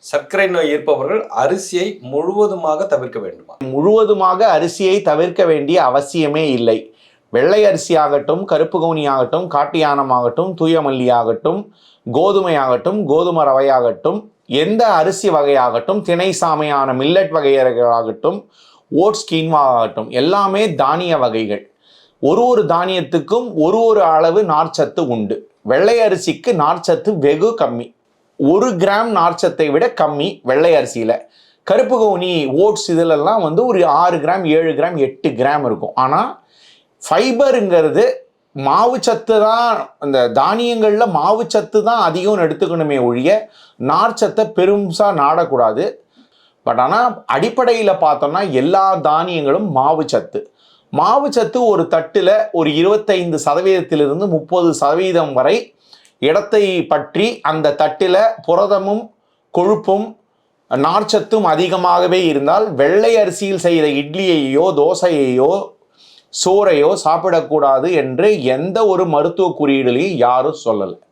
சர்க்கரை நோய் இருப்பவர்கள் அரிசியை முழுவதுமாக தவிர்க்க வேண்டுமா? முழுவதுமாக அரிசியை தவிர்க்க வேண்டிய அவசியமே இல்லை. வெள்ளை அரிசி ஆகட்டும், கருப்பு கவுனி ஆகட்டும், காட்டு யானமாகட்டும், தூய மல்லி ஆகட்டும், கோதுமை ஆகட்டும், கோதுமை ரவையாகட்டும், எந்த அரிசி வகையாகட்டும், திணை சாமையான மில்லட் வகையாகட்டும், ஓட்ஸ் கீன்வா ஆகட்டும், எல்லாமே தானிய வகைகள். ஒரு தானியத்துக்கும் ஒரு அளவு நார்ச்சத்து உண்டு. வெள்ளை அரிசிக்கு நார்ச்சத்து வெகு கம்மி. 1 கிராம் நார்ச்சத்தை விட கம்மி வெள்ளை அரிசியில். கருப்பு கவுனி ஓட்ஸ் இதிலெல்லாம் ஒரு 6 கிராம் 7 கிராம் 8 கிராம் இருக்கும். ஆனால் ஃபைபருங்கிறது மாவுச்சத்து தான், இந்த தானியங்களில் மாவுச்சத்து தான் அதிகம் எடுத்துக்கணுமே ஒழிய நார்ச்சத்தை பெருசாக நாடக்கூடாது. பட் ஆனால் அடிப்படையில் பார்த்தோம்னா எல்லா தானியங்களும் மாவுச்சத்து ஒரு தட்டில் ஒரு 25% 30% வரை இடத்தை பற்றி அந்த தட்டில் புரதமும் கொழுப்பும் நார்ச்சத்தும் அதிகமாகவே இருந்தால் வெள்ளை அரிசியில் செய்த இட்லியையோ தோசையையோ சோறையோ சாப்பிடக்கூடாது என்று எந்த ஒரு மருத்துவ குறியீடுலையும் யாரும் சொல்லலை.